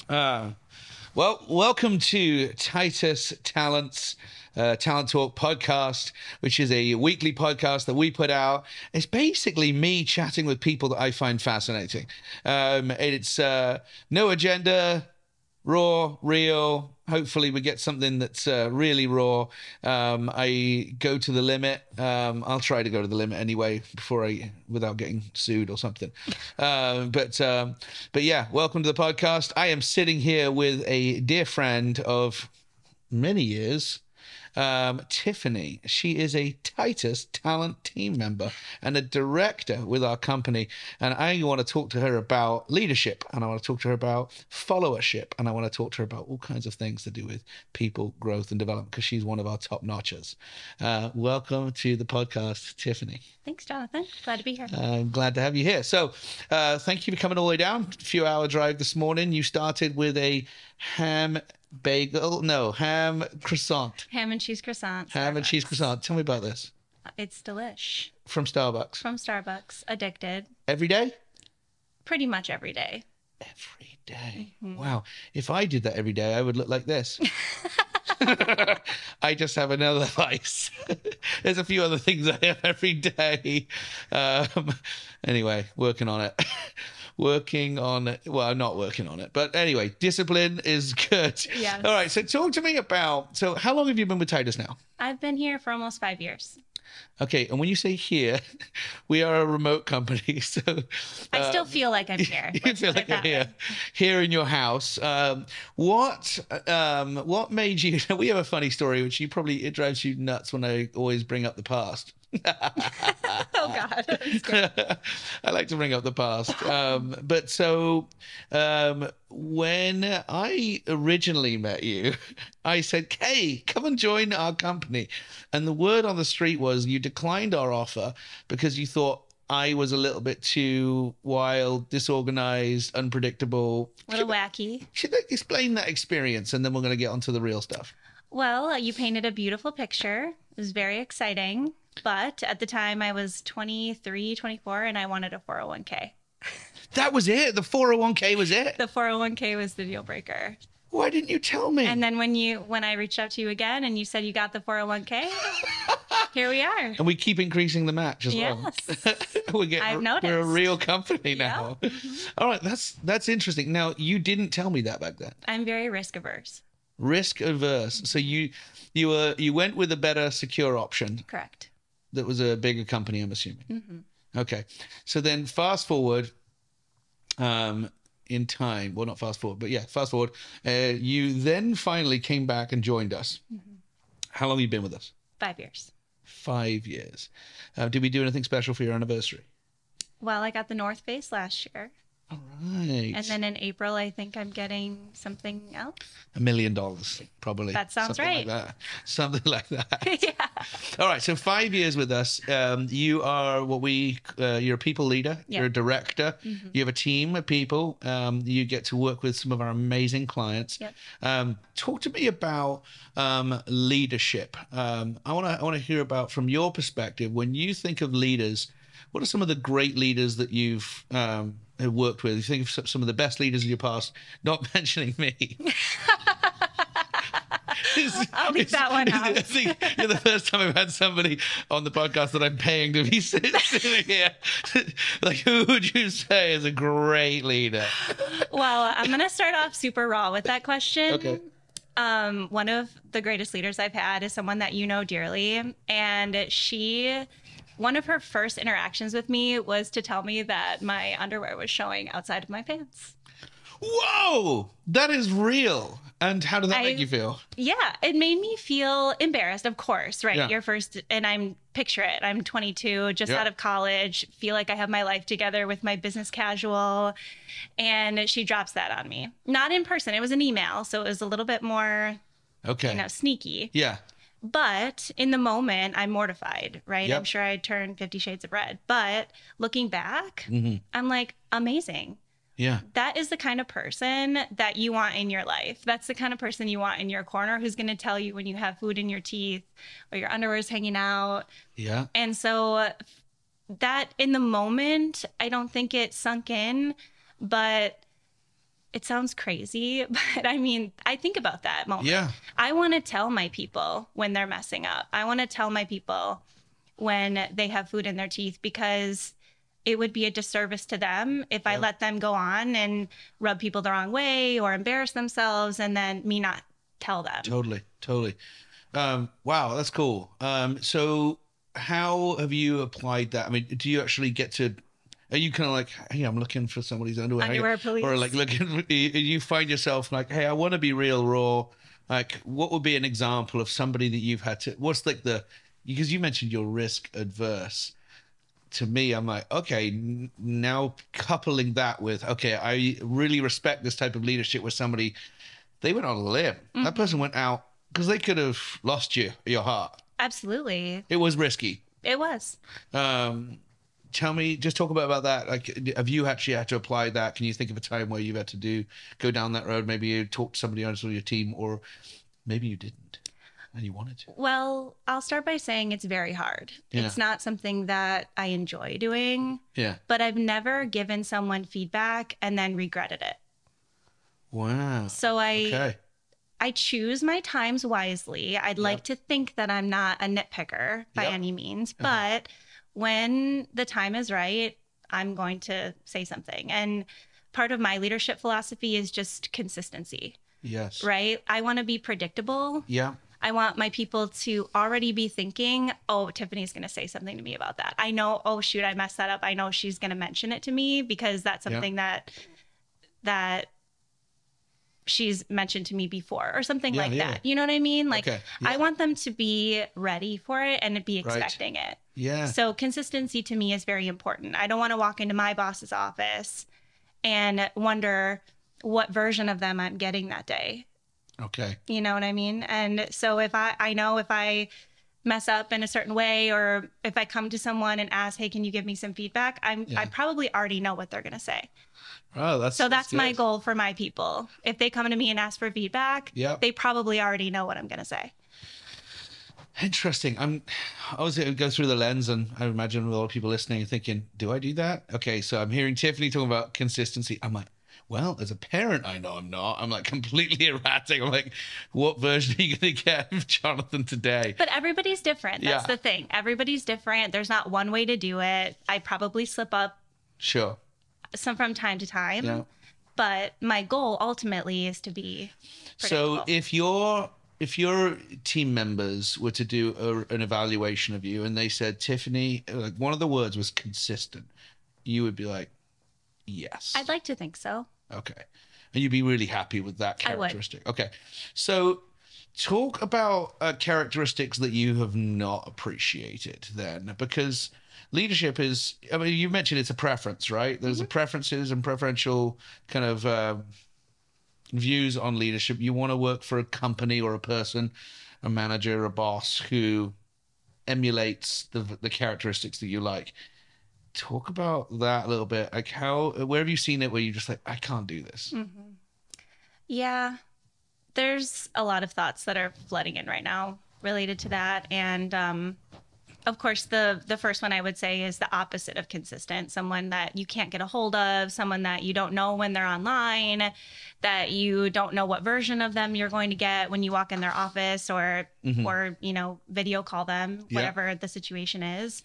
Uh, well, welcome to Titus Talent Talk podcast, which is a weekly podcast that we put out. It's basically me chatting with people that I find fascinating. It's no agenda, raw, real. Hopefully we get something that's really raw. I go to the limit. I'll try to go to the limit anyway without getting sued or something. But yeah, welcome to the podcast. I am sitting here with a dear friend of many years, Tiffany. She is a Titus Talent Team member and a director with our company. And I want to talk to her about leadership, and I want to talk to her about followership, and I want to talk to her about all kinds of things to do with people, growth, and development, because she's one of our top notchers. Welcome to the podcast, Tiffany. Thanks, Jonathan. Glad to be here. I'm glad to have you here. So thank you for coming all the way down. A few hour drive this morning. You started with a ham croissant. Ham and cheese croissant. Ham and cheese croissant. Tell me about this. It's delish. From Starbucks. From Starbucks. Addicted. Every day? Pretty much every day. Every day. Mm-hmm. Wow. If I did that every day, I would look like this. I just have another vice. There's a few other things I have every day. Anyway, working on it. Well, I'm not working on it. But anyway, discipline is good. Yes. All right. So talk to me about, how long have you been with Titus now? I've been here for almost 5 years. Okay. And when you say here, we are a remote company. So I still feel like I'm here. You feel like you're here in your house. What made you, we have a funny story, which it drives you nuts when I always bring up the past. Oh God. I like to bring up the past. When I originally met you, I said, "Hey, come and join our company." And the word on the street was you declined our offer because you thought I was a little bit too wild, disorganized, unpredictable. A little wacky. Should I explain that experience, and then we're going to get onto the real stuff? Well, you painted a beautiful picture. It was very exciting. But at the time I was 23, 24, and I wanted a 401k. That was it? The 401k was it? The 401k was the deal breaker. Why didn't you tell me? And then when I reached out to you again and you said you got the 401k, here we are. And we keep increasing the match as well. I've noticed. We're a real company now. Yeah. Mm-hmm. All right, that's interesting. Now, you didn't tell me that back then. I'm very risk averse. Risk averse. So you went with a better secure option. Correct. That was a bigger company, I'm assuming. Mm-hmm. Okay. So then fast forward in time. Well, not fast forward, but yeah, fast forward. You then finally came back and joined us. Mm-hmm. How long have you been with us? 5 years. 5 years. Did we do anything special for your anniversary? Well, I got the North Face last year. All right. And then in April, I think I'm getting something else. $1 million, probably. That sounds something right. Like that. Something like that. Yeah. All right. So 5 years with us. You are you're a people leader. Yep. You're a director. Mm-hmm. You have a team of people. You get to work with some of our amazing clients. Yep. Talk to me about leadership. I want to hear about, from your perspective, when you think of leaders, what are some of the great leaders that you've worked with? You think of some of the best leaders in your past, not mentioning me. I'll leave that one out. I think you're the first time I've had somebody on the podcast that I'm paying to be sitting here. Like, who would you say is a great leader? Well, I'm going to start off super raw with that question. Okay. One of the greatest leaders I've had is someone that you know dearly. And one of her first interactions with me was to tell me that my underwear was showing outside of my pants. Whoa, that is real. And how did that make you feel? Yeah, it made me feel embarrassed, of course, right? Yeah. Your first, and picture it, I'm 22, just out of college, feel like I have my life together with my business casual, and she drops that on me. Not in person, it was an email, so it was a little bit more, sneaky. Yeah. But in the moment, I'm mortified, right? Yep. I'm sure I turned 50 Shades of Red. But looking back, I'm like, amazing. Yeah. That is the kind of person that you want in your life. That's the kind of person you want in your corner, who's going to tell you when you have food in your teeth or your underwear is hanging out. Yeah. And so that in the moment, I don't think it sunk in, but It sounds crazy, but I mean, I think about that moment. Yeah. I want to tell my people when they're messing up. I want to tell my people when they have food in their teeth, because it would be a disservice to them if I let them go on and rub people the wrong way or embarrass themselves and then me not tell them. Totally. Totally. Wow, that's cool. So how have you applied that? I mean, do you actually get to, are you kind of like, hey, I'm looking for somebody's underwear? Underwear police. Or like looking, you find yourself like, hey, I want to be real raw. Like, what would be an example of somebody that you've had to, what's like because you mentioned you're risk adverse. To me, I'm like, okay, now coupling that with, okay, I really respect this type of leadership with somebody, they went on a limb. Mm-hmm. That person went out because they could have lost your heart. Absolutely. It was risky. It was. Tell me, just talk about that. Like, have you actually had to apply that? Can you think of a time where you've had to go down that road? Maybe you talked to somebody else on your team, or maybe you didn't and you wanted to. Well, I'll start by saying it's very hard. Yeah. It's not something that I enjoy doing. Yeah. But I've never given someone feedback and then regretted it. Wow. So I choose my times wisely. I'd like to think that I'm not a nitpicker by any means, but when the time is right, I'm going to say something. And part of my leadership philosophy is just consistency. Yes. Right? I want to be predictable. Yeah. I want my people to already be thinking, oh, Tiffany's going to say something to me about that. I know, oh, shoot, I messed that up. I know she's going to mention it to me because that's something that she's mentioned to me before or something like that. You know what I mean? Like, I want them to be ready for it and be expecting it. Yeah. So consistency to me is very important. I don't want to walk into my boss's office and wonder what version of them I'm getting that day. Okay. You know what I mean? And so if I know if I mess up in a certain way, or if I come to someone and ask, hey, can you give me some feedback? I probably already know what they're going to say. Oh, that's my goal for my people. If they come to me and ask for feedback, they probably already know what I'm going to say. Interesting. I was going to go through the lens, and I imagine a lot of people listening thinking, do I do that? Okay, so I'm hearing Tiffany talking about consistency. I'm like, well, as a parent, I know I'm not. I'm like completely erratic. I'm like, what version are you going to get of Jonathan today? But everybody's different. That's the thing. Everybody's different. There's not one way to do it. I probably slip up. Sure. Some from time to time. Yeah. But my goal ultimately is to be predictable. So if your team members were to do an evaluation of you and they said, Tiffany, like one of the words was consistent, you would be like, yes. I'd like to think so. Okay. And you'd be really happy with that characteristic. I would. Okay. So talk about characteristics that you have not appreciated then, because leadership is, I mean, you mentioned it's a preference, right? There's preferences and preferential kind of views on leadership. You want to work for a company or a person, a manager, a boss who emulates the characteristics that you like. Talk about that a little bit. Like where have you seen it where you're just like, I can't do this? Mm-hmm. Yeah, there's a lot of thoughts that are flooding in right now related to that. And of course, the first one I would say is the opposite of consistent. Someone that you can't get a hold of, someone that you don't know when they're online, that you don't know what version of them you're going to get when you walk in their office or video call them, whatever the situation is.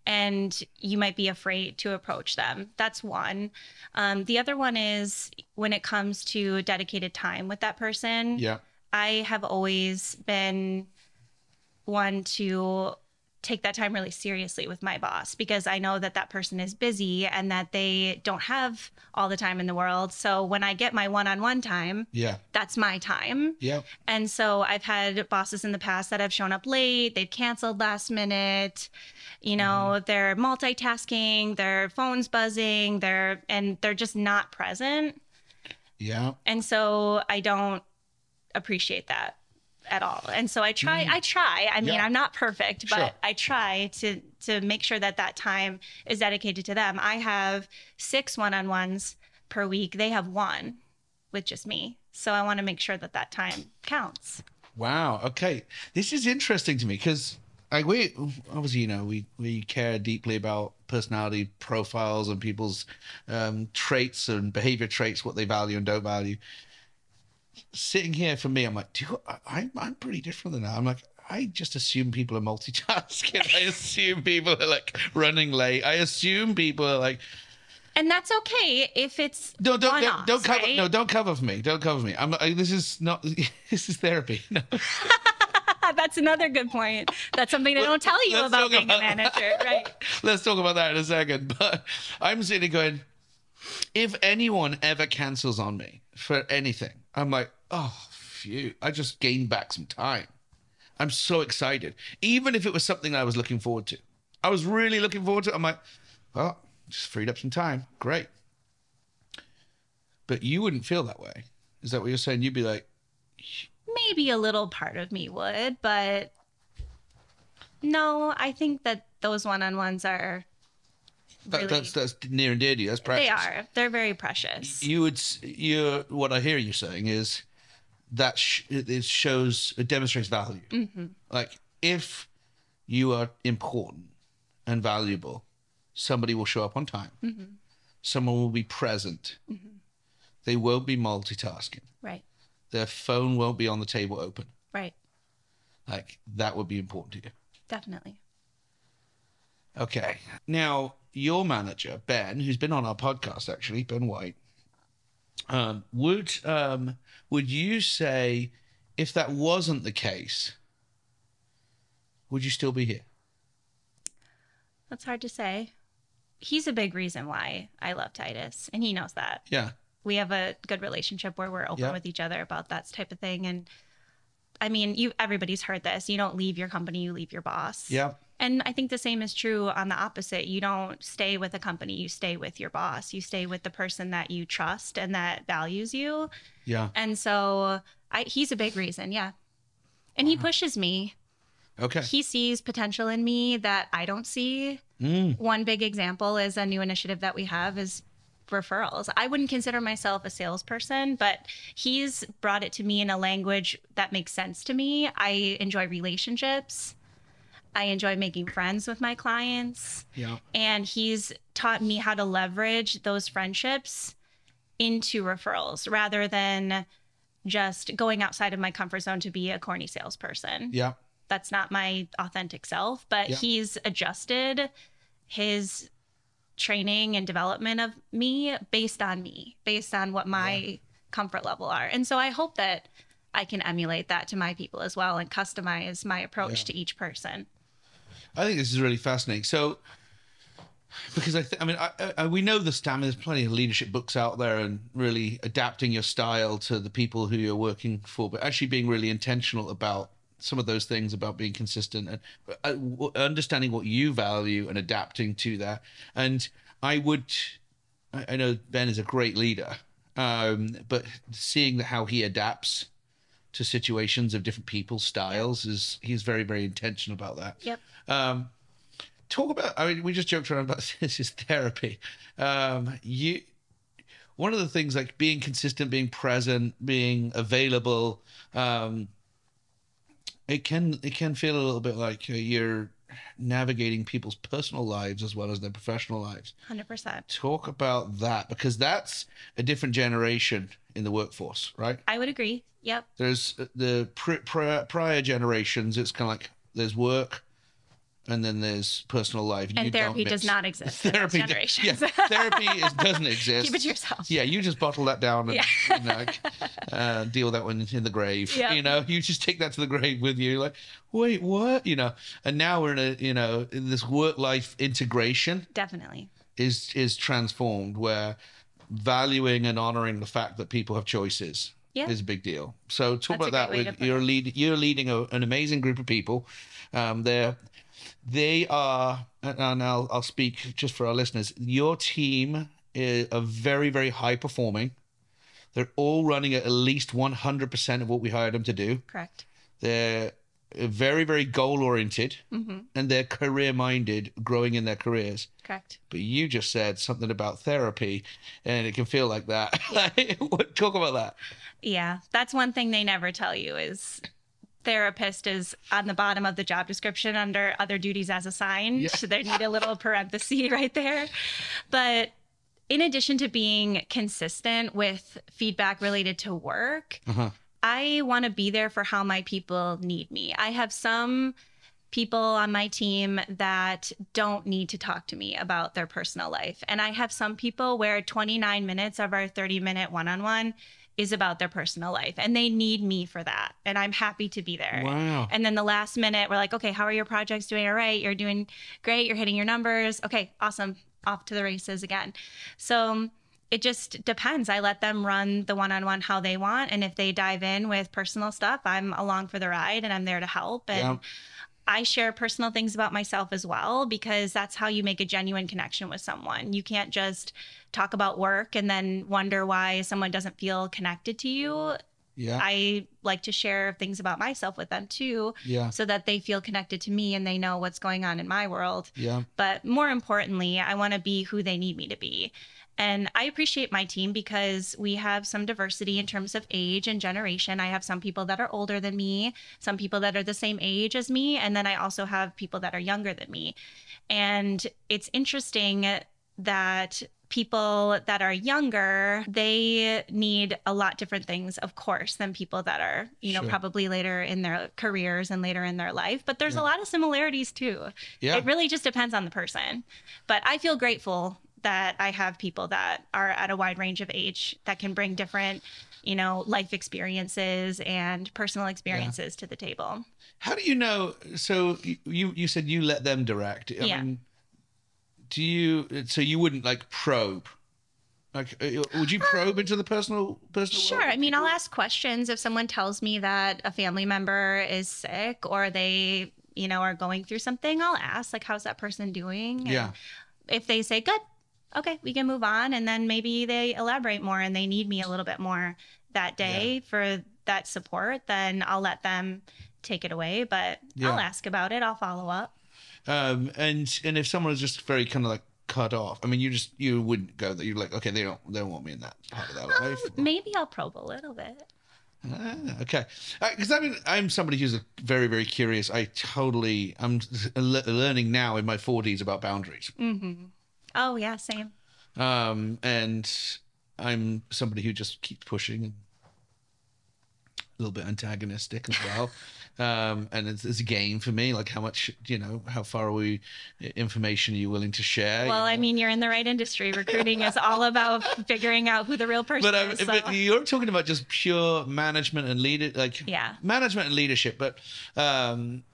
And you might be afraid to approach them. That's one. The other one is when it comes to dedicated time with that person. Yeah. I have always been one to take that time really seriously with my boss, because I know that that person is busy and that they don't have all the time in the world. So when I get my one-on-one time, that's my time. Yeah. And so I've had bosses in the past that have shown up late, they've canceled last minute, they're multitasking, their phone's buzzing, they're just not present. Yeah. And so I don't appreciate that at all. And so I try. I mean, I'm not perfect, but I try to make sure that time is dedicated to them. I have 6 one-on-ones per week. They have 1 with just me. So I want to make sure that time counts. Wow. Okay. This is interesting to me because Like we obviously, we care deeply about personality profiles and people's traits and behavior traits, what they value and don't value. Sitting here for me, I'm like, I'm pretty different than that. I'm like, I just assume people are multitasking. I assume people are like running late. I assume people are like. And that's okay if it's don't cover right? no, don't cover for me. Don't cover me. This is not. This is therapy. No. That's another good point. That's something they don't tell you about being a manager, right? Let's talk about that in a second. But I'm sitting going, if anyone ever cancels on me for anything, I'm like, oh, phew, I just gained back some time. I'm so excited. Even if it was something I was looking forward to. I was really looking forward to it. I'm like, well, just freed up some time. Great. But you wouldn't feel that way. Is that what you're saying? You'd be like... Maybe a little part of me would, but no, I think that those one-on-ones are really... That's near and dear to you. That's precious. They are. They're very precious. What I hear you saying is that it demonstrates value. Mm-hmm. Like, if you are important and valuable, somebody will show up on time. Mm-hmm. Someone will be present. Mm-hmm. They won't be multitasking. Right. Their phone won't be on the table open. Right. Like, that would be important to you. Definitely. Okay. Now, your manager, Ben, who's been on our podcast, actually, Ben White, would you say, if that wasn't the case, would you still be here? That's hard to say. He's a big reason why I love Titus, and he knows that. Yeah. We have a good relationship where we're open with each other about that type of thing. And I mean, everybody's heard this. You don't leave your company, you leave your boss. Yeah. And I think the same is true on the opposite. You don't stay with a company, you stay with your boss. You stay with the person that you trust and that values you. Yeah. And so he's a big reason. Yeah. And he pushes me. Okay. He sees potential in me that I don't see. One big example is a new initiative that we have is referrals. I wouldn't consider myself a salesperson, but he's brought it to me in a language that makes sense to me. I enjoy relationships. I enjoy making friends with my clients. Yeah. And he's taught me how to leverage those friendships into referrals rather than just going outside of my comfort zone to be a corny salesperson. Yeah. That's not my authentic self, but he's adjusted his training and development of me based on what my comfort level are. And so I hope that I can emulate that to my people as well and customize my approach to each person. I think this is really fascinating. So, because we know the stamina, there's plenty of leadership books out there and really adapting your style to the people who you're working for, but actually being really intentional about some of those things, about being consistent and understanding what you value and adapting to that. And I know Ben is a great leader, but seeing how he adapts to situations of different people's styles he's very, very intentional about that. Yep. Talk about, we just joked around about this is therapy. One of the things, like being consistent, being present, being available, it can feel a little bit like you're navigating people's personal lives as well as their professional lives. 100%. Talk about that, because that's a different generation in the workforce, right? I would agree. Yep. There's the prior generations. It's kind of like there's work, and then there's personal life. And therapy does not exist. Therapy doesn't exist. Keep it to yourself. Yeah, you just bottle that down and deal that one in the grave. Yep. You just take that to the grave with you. Like, wait, what? And now we're in this work-life integration. Definitely. Is transformed, where valuing and honoring the fact that people have choices is a big deal. So talk about that. You're leading an amazing group of people. They are, and I'll speak just for our listeners, your team are very, very high performing. They're all running at least 100% of what we hired them to do. Correct. They're very, very goal oriented, and they're career minded, growing in their careers. Correct. But you just said something about therapy, and it can feel like that. Yeah. Talk about that. Yeah, that's one thing they never tell you is therapist is on the bottom of the job description under other duties as assigned. Yeah. So they need a little parenthesis right there. But in addition to being consistent with feedback related to work, I want to be there for how my people need me. I have some people on my team that don't need to talk to me about their personal life. And I have some people where 29 minutes of our 30-minute one-on-one is about their personal life, and they need me for that. And I'm happy to be there. Wow. And then the last minute, we're like, okay, how are your projects doing? All right, you're doing great. You're hitting your numbers. Okay, awesome. Off to the races again. So it just depends. I let them run the one-on-one how they want. And if they dive in with personal stuff, I'm along for the ride and I'm there to help. And I share personal things about myself as well, because that's how you make a genuine connection with someone. You can't just talk about work and then wonder why someone doesn't feel connected to you. Yeah. I like to share things about myself with them too, so that they feel connected to me and they know what's going on in my world. Yeah. But more importantly, I want to be who they need me to be. And I appreciate my team because we have some diversity in terms of age and generation. I have some people that are older than me, some people that are the same age as me, and then I also have people that are younger than me. And it's interesting that people that are younger, they need a lot different things, of course, than people that are, you know, probably later in their careers and later in their life. But there's a lot of similarities too. Yeah. It really just depends on the person. But I feel grateful that I have people that are at a wide range of age that can bring different, you know, life experiences and personal experiences to the table. How do you know? So you said you let them direct. I mean, do you? So you wouldn't like probe? Like, would you probe into the personal Sure. world? I mean, I'll ask questions if someone tells me that a family member is sick or they, you know, are going through something. I'll ask, like, how's that person doing? And yeah. if they say good, okay, we can move on. And then maybe they elaborate more and they need me a little bit more that day for that support, then I'll let them take it away. But I'll ask about it. I'll follow up. And if someone is just very kind of like cut off, I mean, you wouldn't go there. You're like, okay, they don't want me in that part of their life. Maybe I'll probe a little bit. Okay. Because I mean, I'm somebody who's very, very curious. I'm learning now in my 40s about boundaries. Mm-hmm. Oh, yeah, same. And I'm somebody who just keeps pushing and a little bit antagonistic as well. And it's a game for me, like how much, you know, how far information are you willing to share? Well, I mean, you're in the right industry. Recruiting is all about figuring out who the real person is. But you're talking about just pure management and management and leadership, but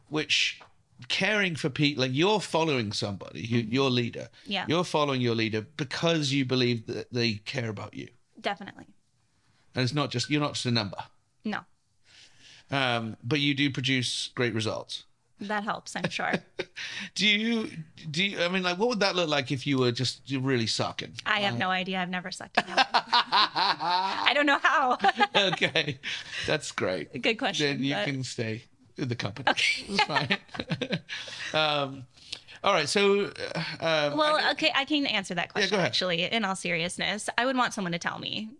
which caring for people, like you're following somebody, your leader. Yeah. You're following your leader because you believe that they care about you. Definitely. And it's not just, you're not just a number. No. But you do produce great results. That helps, I'm sure. do you, I mean, like, what would that look like if you were just really sucking? I have no idea. I've never sucked in my life. I don't know how. Okay. That's great. Good question. Then you can stay in the company. Okay. It's fine. All right. So, okay, I can answer that question, actually, in all seriousness. I would want someone to tell me.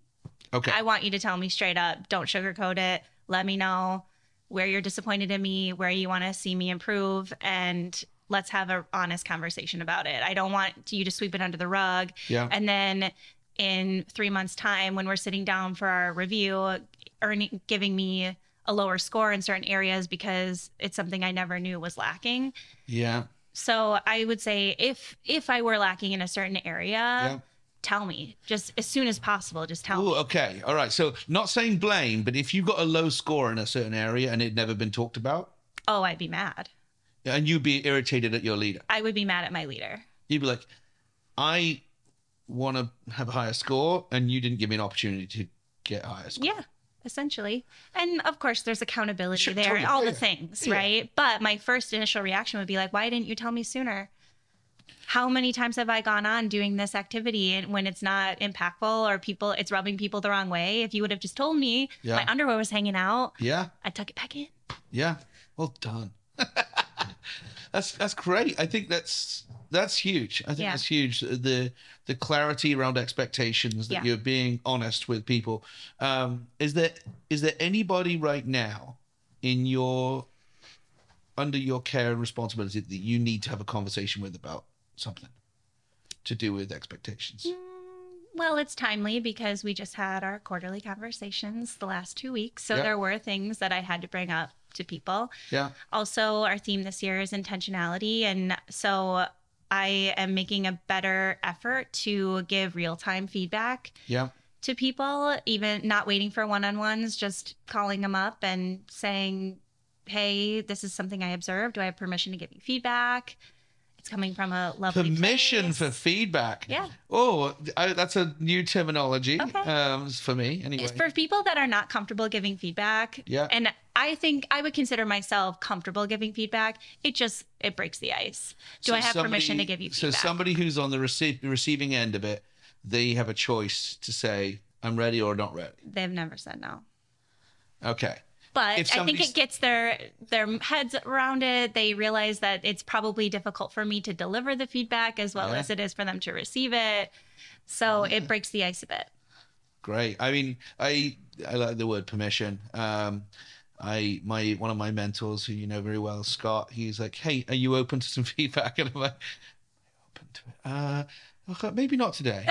Okay. I want you to tell me straight up. Don't sugarcoat it. Let me know where you're disappointed in me, where you want to see me improve, and let's have an honest conversation about it. I don't want you to sweep it under the rug. Yeah. And then in 3 months' time, when we're sitting down for our review, giving me a lower score in certain areas because it's something I never knew was lacking. Yeah. So I would say if I were lacking in a certain area, tell me just as soon as possible. Just tell me. Okay. All right. So not saying blame, but if you got a low score in a certain area and it never been talked about. Oh, I'd be mad. And you'd be irritated at your leader. I would be mad at my leader. You'd be like, I want to have a higher score and you didn't give me an opportunity to get a higher score. Yeah, essentially. And of course there's accountability there and all the things, right? But my first initial reaction would be like, why didn't you tell me sooner? How many times have I gone on doing this activity and when it's not impactful or it's rubbing people the wrong way? If you would have just told me my underwear was hanging out, I tuck it back in. Yeah. Well done. That's great. I think that's huge. I think that's huge. The clarity around expectations, that you're being honest with people. Is there anybody right now in your under your care and responsibility that you need to have a conversation with about something to do with expectations? Well, it's timely because we just had our quarterly conversations the last 2 weeks. So Yeah. there were things that I had to bring up to people. Yeah. Also, our theme this year is intentionality. And so I am making a better effort to give real-time feedback Yeah. to people, even not waiting for one-on-ones, just calling them up and saying, hey, this is something I observed. Do I have permission to give you feedback? It's coming from a lovely Permission place. for feedback. Yeah. Oh, that's a new terminology Okay. for me anyway. For people that are not comfortable giving feedback, Yeah. and I think I would consider myself comfortable giving feedback, it breaks the ice. Do So I have permission to give you feedback? So somebody who's on the receiving end of it, they have a choice to say, I'm ready or not ready. They've never said no. Okay. But I think it gets their heads around it. They realize that it's probably difficult for me to deliver the feedback as well as it is for them to receive it. So it breaks the ice a bit. Great. I mean, I like the word permission. One of my mentors, who you know very well, Scott, he's like, hey, are you open to some feedback? And I'm like, open to it. Okay, maybe not today.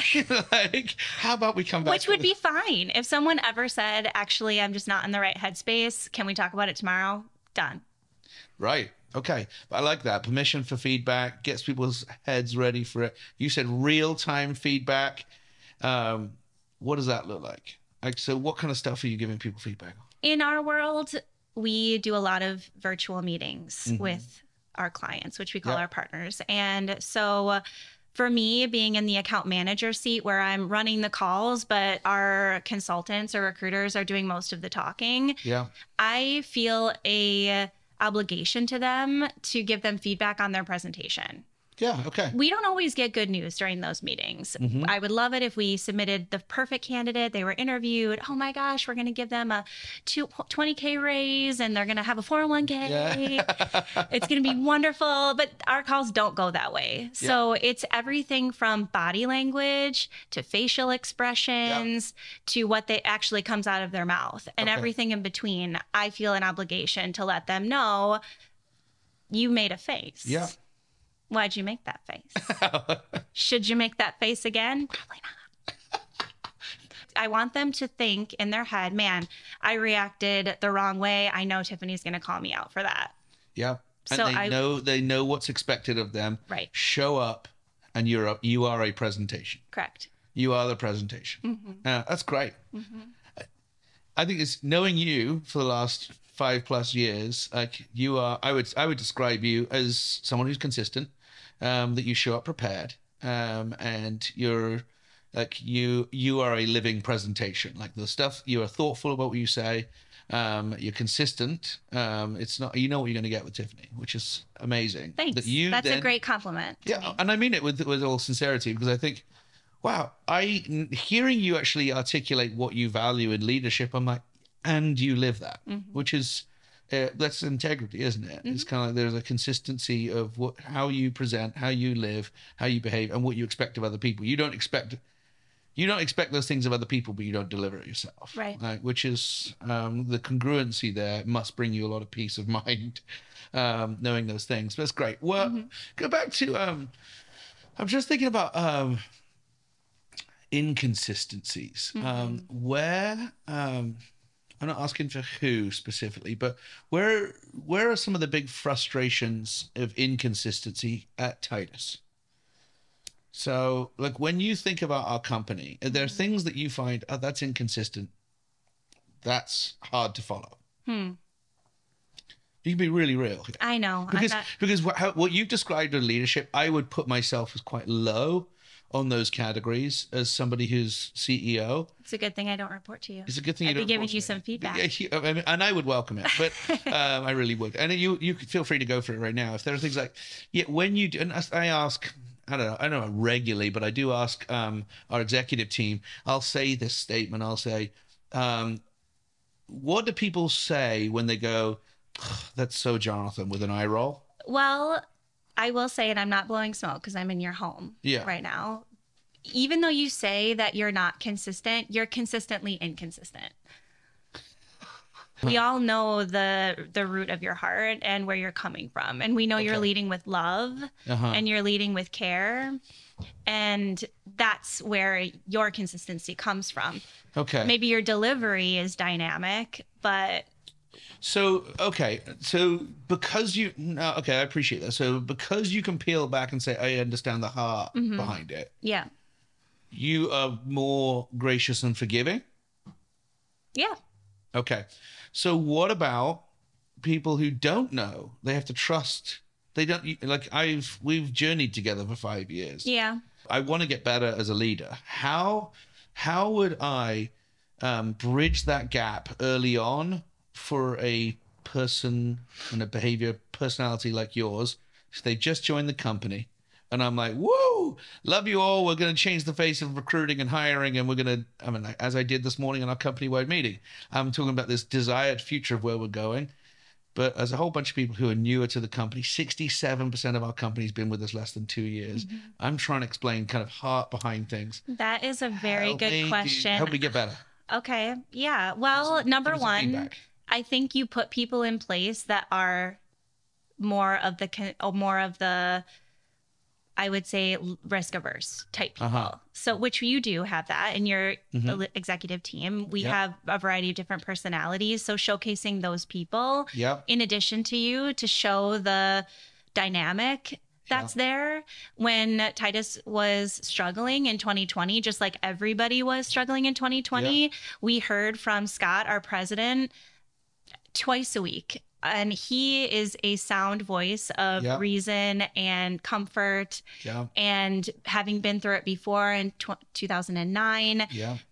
Like, how about we come back? Which would be fine. If someone ever said, actually, I'm just not in the right headspace, can we talk about it tomorrow? Done. Right. Okay. I like that. Permission for feedback gets people's heads ready for it. You said real-time feedback. What does that look like? Like, so what kind of stuff are you giving people feedback on? In our world, we do a lot of virtual meetings with our clients, which we call our partners. And so for me, being in the account manager seat where I'm running the calls, but our consultants or recruiters are doing most of the talking, I feel a obligation to them to give them feedback on their presentation. Yeah, okay. We don't always get good news during those meetings. I would love it if we submitted the perfect candidate. They were interviewed. Oh my gosh, we're going to give them a $20K raise and they're going to have a 401K. Yeah. It's going to be wonderful. But our calls don't go that way. So it's everything from body language to facial expressions to what they actually comes out of their mouth and everything in between. I feel an obligation to let them know you made a face. Yeah. Why'd you make that face? Should you make that face again? Probably not. I want them to think in their head, man, I reacted the wrong way. I know Tiffany's going to call me out for that. Yeah. And So they know what's expected of them. Right. Show up and you are a presentation. Correct. You are the presentation. That's great. I think it's knowing you for the last 5+ years, like you are, I would describe you as someone who's consistent, that you show up prepared, and you're like, you are a living presentation. Like the stuff, you are thoughtful about what you say, you're consistent. It's not, you know what you're going to get with Tiffany, which is amazing. Thanks. That's a great compliment. Yeah. And I mean it with all sincerity, because I think, wow, hearing you actually articulate what you value in leadership, I'm like, and you live that, which is, that's integrity, isn't it? It's kind of like there's a consistency of how you present, how you live, how you behave, and what you expect of other people. You don't expect those things of other people, but you don't deliver it yourself. Right. Which is the congruency there must bring you a lot of peace of mind, knowing those things. That's great. Well, go back to, I'm just thinking about inconsistencies. Where, I'm not asking for who specifically, but where are some of the big frustrations of inconsistency at Titus? So, like, when you think about our company, are there things that you find, oh, that's inconsistent, that's hard to follow? You can be really real here. I know. Because what you've described in leadership, I would put myself as quite low on those categories as somebody who's CEO. It's a good thing I don't report to you. It's a good thing I'd be giving you some feedback. And I would welcome it, but I really would. And you feel free to go for it right now. If there are things like, when you do, and I ask, I don't know regularly, but I do ask our executive team, I'll say this statement, I'll say, what do people say when they go, that's so Jonathan, with an eye roll? Well, I will say, and I'm not blowing smoke because I'm in your home right now. Even though you say that you're not consistent, you're consistently inconsistent. We all know the root of your heart and where you're coming from. And we know you're leading with love and you're leading with care. And that's where your consistency comes from. Okay. Maybe your delivery is dynamic, but... So, okay. So because you... No, okay, I appreciate that. So because you can peel back and say, I understand the heart behind it. Yeah. You are more gracious and forgiving? Yeah. Okay. So what about people who don't know? They have to trust. They don't, like, we've journeyed together for 5 years. Yeah. I want to get better as a leader. How would I bridge that gap early on for a person and a personality like yours? If they just joined the company and I'm like, woo, love you all. We're going to change the face of recruiting and hiring. And we're going to, I mean, as I did this morning in our company-wide meeting, I'm talking about this desired future of where we're going. But as a whole bunch of people who are newer to the company, 67% of our company's been with us less than 2 years. I'm trying to explain kind of heart behind things. That is a very good question. Help me get better. Okay. Yeah. Well, number one, I think you put people in place that are more of the I would say risk averse type people. So, which you do have that in your executive team. We have a variety of different personalities. So showcasing those people in addition to you to show the dynamic that's there. When Titus was struggling in 2020, just like everybody was struggling in 2020, we heard from Scott, our president, twice a week. And he is a sound voice of reason and comfort. And having been through it before in 2009,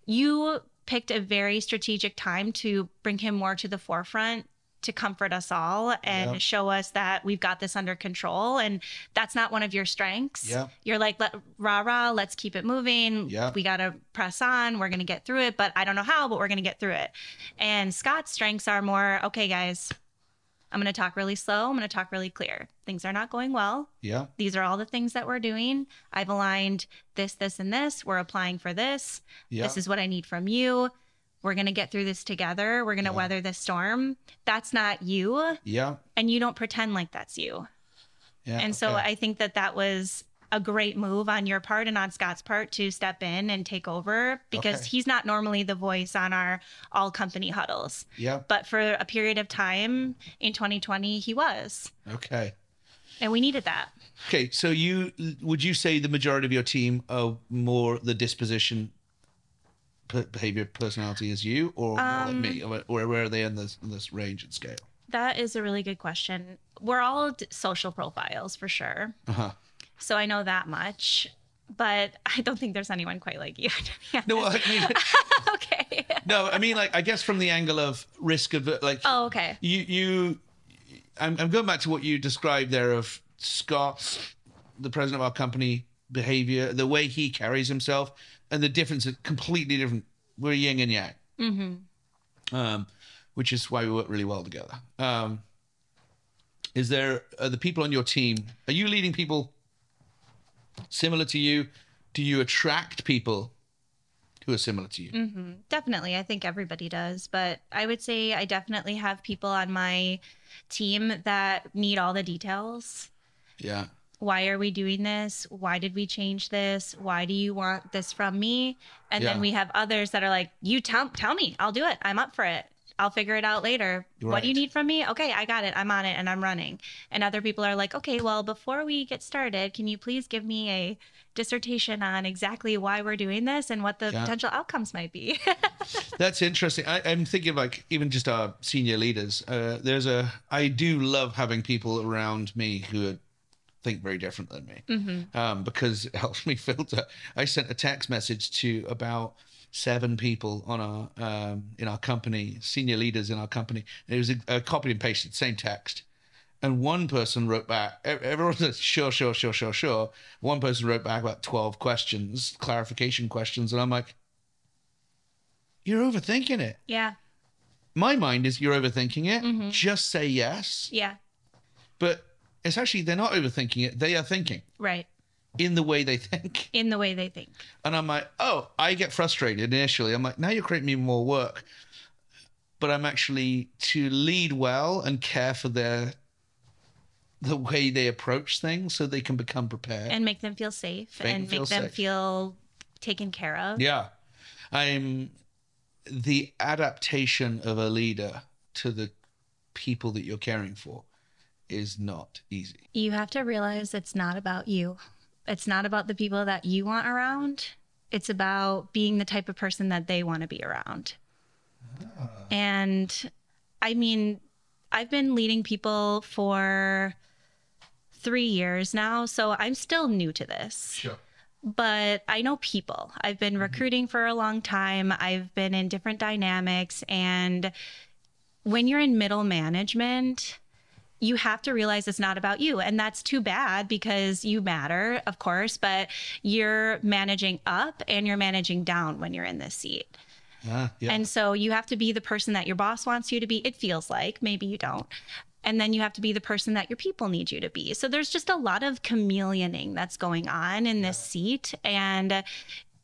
you picked a very strategic time to bring him more to the forefront, to comfort us all and show us that we've got this under control. And that's not one of your strengths. You're like, rah, let's keep it moving. We got to press on. We're going to get through it, but I don't know how, but we're going to get through it. And Scott's strengths are more, okay, guys, I'm going to talk really slow. I'm going to talk really clear. Things are not going well. These are all the things that we're doing. I've aligned this, and this. We're applying for this. This is what I need from you. We're going to get through this together. We're going to weather this storm. That's not you. And you don't pretend like that's you. And so I think that was a great move on your part and on Scott's part to step in and take over, because he's not normally the voice on our all company huddles. But for a period of time in 2020, he was. And we needed that. Okay. So would you say the majority of your team are more the disposition, behavior, personality as you, or more like me? Or where are they in this range and scale? That is a really good question. We're all social profiles for sure. So I know that much, but I don't think there's anyone quite like you. No, I mean, okay. No, I mean, like, I guess from the angle of risk of, like, oh, okay. I'm going back to what you described there of Scott's, the president of our company, behavior, the way he carries himself, and the difference is completely different. We're yin and yang, which is why we work really well together. Are the people on your team, are you leading people similar to you? Do you attract people who are similar to you? Definitely. I think everybody does. But I would say I definitely have people on my team that need all the details. Why are we doing this? Why did we change this? Why do you want this from me? And then we have others that are like, you tell me, I'll do it. I'm up for it. I'll figure it out later. What do you need from me? Okay, I got it. I'm on it and I'm running. And other people are like, okay, well, before we get started, can you please give me a dissertation on exactly why we're doing this and what the potential outcomes might be? That's interesting. I'm thinking, like, even just our senior leaders. I do love having people around me who think very different than me, because it helps me filter. I sent a text message to about 7 people on our in our company, senior leaders in our company. And it was a copy and pasted, same text. And one person wrote back, everyone said, sure. One person wrote back about 12 questions, clarification questions. And I'm like, you're overthinking it. My mind is, you're overthinking it. Just say yes. But it's actually, they're not overthinking it. They are thinking. In the way they think. And I'm like, oh, I get frustrated initially. I'm like, now you're creating me more work. but I'm actually to lead well and care for the way they approach things so they can become prepared. And make them feel safe and make them feel taken care of. Yeah. The adaptation of a leader to the people that you're caring for is not easy. You have to realize it's not about you. It's not about the people that you want around. It's about being the type of person that they want to be around. And I mean, I've been leading people for 3 years now, so I'm still new to this. Sure. But I know people. I've been recruiting for a long time. I've been in different dynamics. And when you're in middle management, you have to realize it's not about you. And that's too bad because you matter, of course, but you're managing up and you're managing down when you're in this seat. Yeah. And so you have to be the person that your boss wants you to be. It feels like, maybe you don't. And then you have to be the person that your people need you to be. So there's just a lot of chameleoning that's going on in this seat, and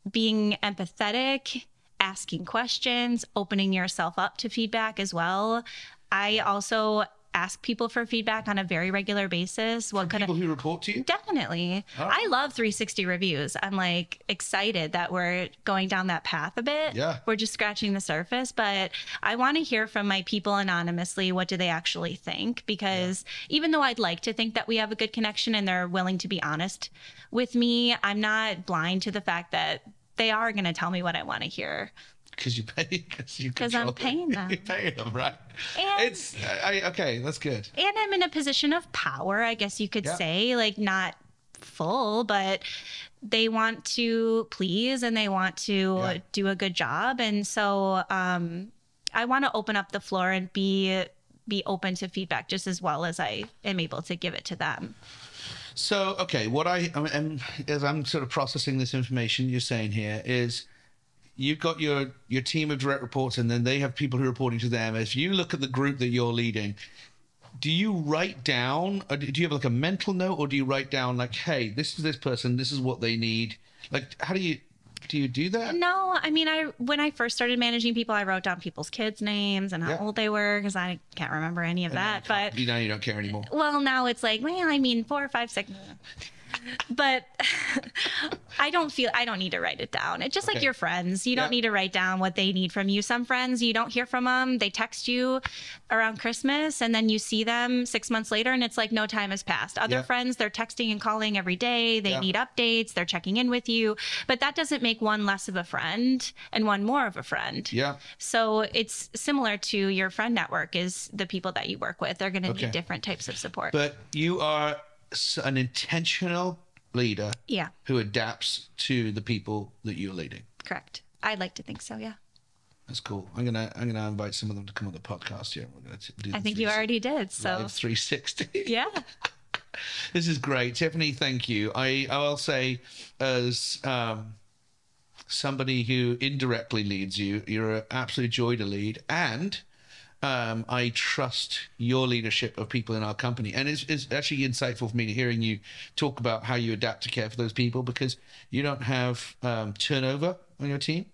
being empathetic, asking questions, opening yourself up to feedback as well. I also ask people for feedback on a very regular basis. What people who report to you? Definitely. Oh. I love 360 reviews. I'm like excited that we're going down that path a bit. Yeah. We're just scratching the surface, but I want to hear from my people anonymously. What do they actually think? Because even though I'd like to think that we have a good connection and they're willing to be honest with me, I'm not blind to the fact that they are going to tell me what I want to hear. Because I'm paying them. You're paying them, right? And okay, that's good. And I'm in a position of power, I guess you could say, like not full, but they want to please and they want to do a good job. And so I want to open up the floor and be open to feedback just as well as I am able to give it to them. So, okay, what as I'm sort of processing this information you're saying here is, you've got your team of direct reports, and then they have people who are reporting to them. If you look at the group that you're leading, do you write down, or do you have like a mental note, or do you write down like, hey, this is this person, this is what they need? Like, how do you do that? No, I mean, when I first started managing people, I wrote down people's kids' names and how old they were, because I can't remember any of that. But now you don't care anymore. Well, now it's like, well, I mean, 4 or 5 seconds. But I don't need to write it down. It's just like your friends. You don't need to write down what they need from you. Some friends, you don't hear from them. They text you around Christmas and then you see them 6 months later and it's like no time has passed. Other friends, they're texting and calling every day. They need updates. They're checking in with you. But that doesn't make one less of a friend and one more of a friend. Yeah. So it's similar to your friend network is the people that you work with. They're going to need different types of support. But you are an intentional leader who adapts to the people that you're leading. Correct. I'd like to think so, yeah. That's cool. I'm gonna invite some of them to come on the podcast here. We're gonna do. I think you already did. So live 360. Yeah. This is great, Tiffany. Thank you. I'll say, as somebody who indirectly leads you, you're an absolute joy to lead, and I trust your leadership of people in our company. And it's actually insightful for me hearing you talk about how you adapt to care for those people, because you don't have turnover on your team.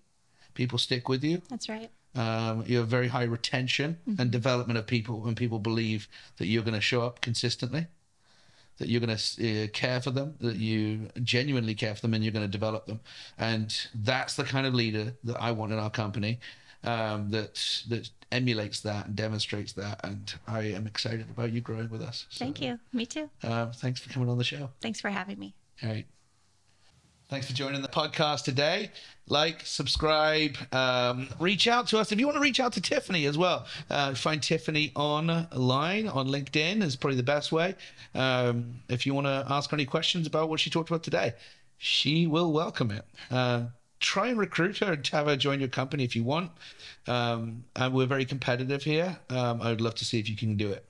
People stick with you. That's right. You have very high retention and development of people when people believe that you're going to show up consistently, that you're going to care for them, that you genuinely care for them, and you're going to develop them. And that's the kind of leader that I want in our company. That emulates that and demonstrates that, and I am excited about you growing with us. So, thank you. Me too. Thanks for coming on the show. Thanks for having me. All right. Thanks for joining the podcast today. Like, subscribe, reach out to us. If you want to reach out to Tiffany as well, find Tiffany online on LinkedIn is probably the best way. If you want to ask her any questions about what she talked about today, she will welcome it. Try and recruit her and have her join your company if you want. And we're very competitive here. I would love to see if you can do it.